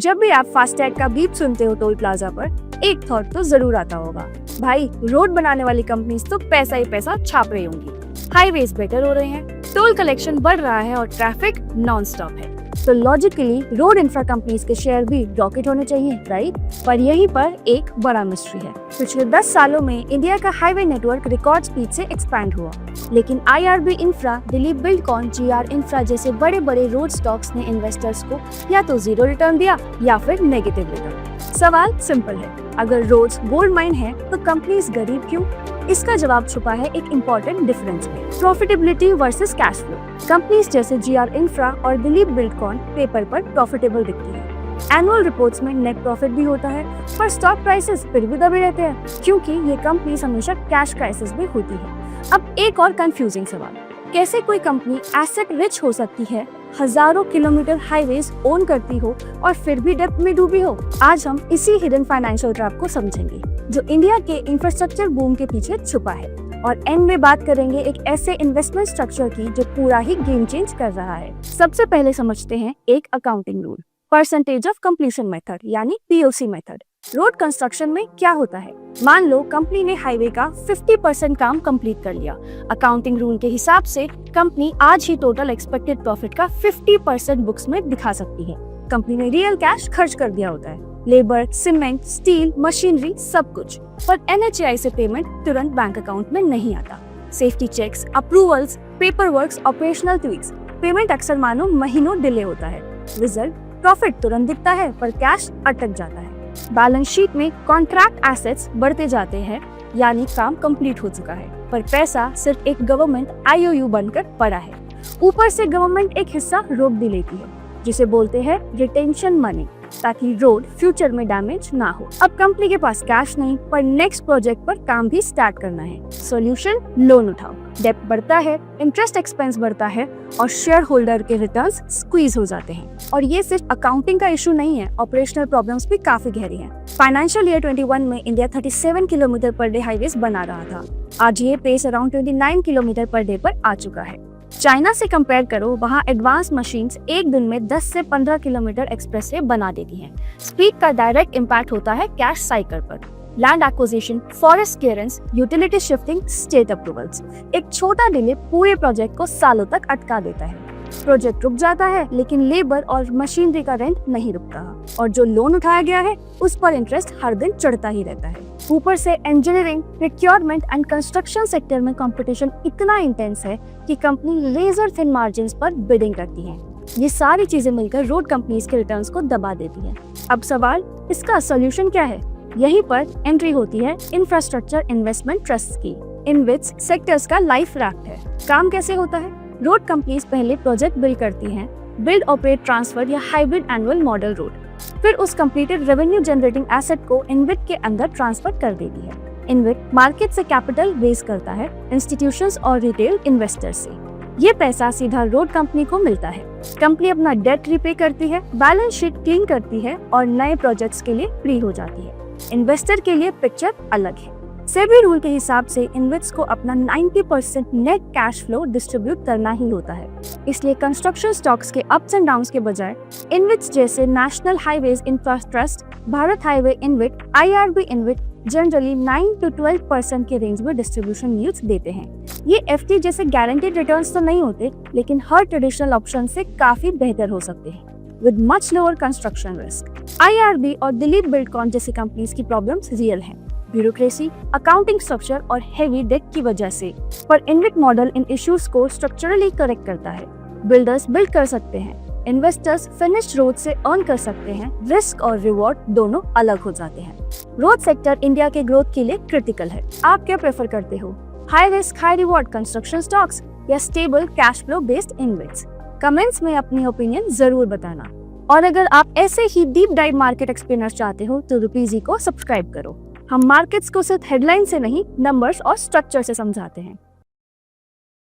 जब भी आप फास्टैग का बीप सुनते हो टोल प्लाजा पर, एक थॉट तो जरूर आता होगा, भाई रोड बनाने वाली कंपनीज तो पैसा ही पैसा छाप रही होंगी, हाईवेज बेटर हो रहे हैं, टोल कलेक्शन बढ़ रहा है और ट्रैफिक नॉन स्टॉप है, तो लॉजिकली रोड इंफ्रा कंपनीज के शेयर भी रॉकेट होने चाहिए, राइट? पर यहीं पर एक बड़ा मिस्ट्री है। पिछले 10 सालों में इंडिया का हाईवे नेटवर्क रिकॉर्ड स्पीड से एक्सपैंड हुआ, लेकिन IRB infra, Dilip Buildcon, GR infra जैसे बड़े बड़े रोड स्टॉक्स ने इन्वेस्टर्स को या तो जीरो रिटर्न दिया या फिर नेगेटिव रिटर्न। सवाल सिंपल है, अगर रोड्स गोल्ड माइन है तो कंपनीज गरीब क्यों? इसका जवाब छुपा है एक इम्पोर्टेंट डिफरेंस में, profitability versus cash flow. Companies जैसे जीआर इंफ्रा और दिलीप बिल्डकॉन पेपर पर प्रॉफिटेबल दिखती है, एनुअल रिपोर्ट्स में नेट प्रॉफिट भी होता है, पर स्टॉक प्राइसेस फिर भी दबे रहते हैं क्योंकि ये कंपनीज हमेशा कैश क्राइसिस में होती है। अब एक और कंफ्यूजिंग सवाल, कैसे कोई कंपनी एसेट रिच हो सकती है, हजारों किलोमीटर हाईवेज ओन करती हो और फिर भी डेब्ट में डूबी हो? आज हम इसी हिडन फाइनेंशियल ट्रैप को समझेंगे जो इंडिया के इंफ्रास्ट्रक्चर बूम के पीछे छुपा है, और एंड में बात करेंगे एक ऐसे इन्वेस्टमेंट स्ट्रक्चर की जो पूरा ही गेम चेंज कर रहा है। सबसे पहले समझते हैं एक accounting rule, percentage of completion method यानी पीओसी मेथड। रोड कंस्ट्रक्शन में क्या होता है, मान लो कंपनी ने हाईवे का 50% काम कंप्लीट कर लिया। अकाउंटिंग रूल के हिसाब से कंपनी आज ही टोटल एक्सपेक्टेड प्रॉफिट का 50% बुक्स में दिखा सकती है। कंपनी ने रियल कैश खर्च कर दिया होता है, लेबर, सीमेंट, स्टील, मशीनरी, सब कुछ, पर एनएचएआई से पेमेंट तुरंत बैंक अकाउंट में नहीं आता। Safety checks, approvals, paper works, operational tweaks, payment अक्सर मानो महीनों डिले होता है। रिजल्ट, प्रॉफिट तुरंत दिखता है पर कैश अटक जाता है। बैलेंस शीट में कॉन्ट्रैक्ट एसेट्स बढ़ते जाते हैं, यानी काम कंप्लीट हो चुका है, पर पैसा सिर्फ एक गवर्नमेंट आईओयू बनकर पड़ा है। ऊपर से गवर्नमेंट एक हिस्सा रोक भी लेती है, जिसे बोलते हैं रिटेंशन मनी, ताकि रोड फ्यूचर में डैमेज ना हो। अब कंपनी के पास कैश नहीं, पर नेक्स्ट प्रोजेक्ट पर काम भी स्टार्ट करना है। सॉल्यूशन, लोन उठाओ, डेब्ट बढ़ता है, इंटरेस्ट एक्सपेंस बढ़ता है और शेयर होल्डर के रिटर्न्स स्क्वीज हो जाते हैं। और ये सिर्फ अकाउंटिंग का इशू नहीं है, ऑपरेशनल प्रॉब्लम्स भी काफी गहरी हैं। फाइनेंशियल ईयर 21 में India 37 kilometre per day highways बना रहा था, आज ये pace around 29 kilometre per day पर आ चुका है। चाइना से कंपेयर करो, वहाँ एडवांस मशीन्स एक दिन में 10 से 15 किलोमीटर एक्सप्रेस वे बना देती हैं। स्पीड का डायरेक्ट इम्पैक्ट होता है कैश साइकिल पर। Land acquisition, forest clearance, utility shifting, state approvals, एक छोटा डिले पूरे प्रोजेक्ट को सालों तक अटका देता है। प्रोजेक्ट रुक जाता है लेकिन लेबर और मशीनरी का रेंट नहीं रुकता, और जो लोन उठाया गया है उस पर इंटरेस्ट हर दिन चढ़ता ही रहता है। ऊपर से engineering, procurement and construction sector में कंपटीशन इतना इंटेंस है कि कंपनी लेजर थिन मार्जिन्स पर बिडिंग करती है। ये सारी चीजें मिलकर रोड कंपनीज के रिटर्न्स को दबा देती है। अब सवाल, इसका सोल्यूशन क्या है? यहीं पर एंट्री होती है इंफ्रास्ट्रक्चर इन्वेस्टमेंट ट्रस्ट की। इनविट्स सेक्टर्स का लाइफ रैफ्ट है। काम कैसे होता है? रोड कंपनीज पहले प्रोजेक्ट बिल्ड करती हैं, बिल्ड ऑपरेट ट्रांसफर या हाइब्रिड एनुअल मॉडल रोड, फिर उस कंप्लीटेड रेवेन्यू जनरेटिंग एसेट को इनविट के अंदर ट्रांसफर कर देती है। इनविट मार्केट से कैपिटल रेज करता है, इंस्टीट्यूशंस और रिटेल इन्वेस्टर्स से। ये पैसा सीधा रोड कंपनी को मिलता है। कंपनी अपना डेट रिपे करती है, बैलेंस शीट क्लीन करती है और नए प्रोजेक्ट्स के लिए फ्री हो जाती है। इन्वेस्टर के लिए पिक्चर अलग है। सेबी रूल के हिसाब से इन्वेस्टर्स को अपना 90% नेट कैश फ्लो डिस्ट्रीब्यूट करना ही होता है। इसलिए कंस्ट्रक्शन स्टॉक्स के अप्स एंड डाउन्स के बजाय इन्वेस्ट्स जैसे national highways infra trust, Bharat highway InvIT, IRB InvIT generally 9 to 12% के रेंज में डिस्ट्रीब्यूशन यील्ड्स देते हैं। ये एफटी जैसे गारंटीड रिटर्न्स तो नहीं होते, लेकिन हर ट्रेडिशनल ऑप्शन से काफी बेहतर हो सकते हैं with much lower construction risk. IRB और दिलीप बिल्डकॉन जैसी कंपनीज की प्रॉब्लम्स रियल हैं, ब्यूरोक्रेसी, अकाउंटिंग स्ट्रक्चर और हेवी डेट की वजह से, पर इन्विट मॉडल इन इश्यूज को स्ट्रक्चरली करेक्ट करता है। बिल्डर्स बिल्ड कर सकते हैं, इन्वेस्टर्स फिनिश्ड रोड से अर्न कर सकते हैं, रिस्क और रिवॉर्ड दोनों अलग हो जाते हैं। रोड सेक्टर इंडिया के ग्रोथ के लिए क्रिटिकल है। आप क्या प्रेफर करते हो, high risk high reward construction stocks या stable cash flow based invests? Comments में अपनी ओपिनियन जरूर बताना। और अगर आप ऐसे ही डीप डाइव मार्केट एक्सप्लेनर्स चाहते हो तो रुपीजी को सब्सक्राइब करो। हम मार्केट्स को सिर्फ हेडलाइन से नहीं, नंबर्स और स्ट्रक्चर से समझाते हैं।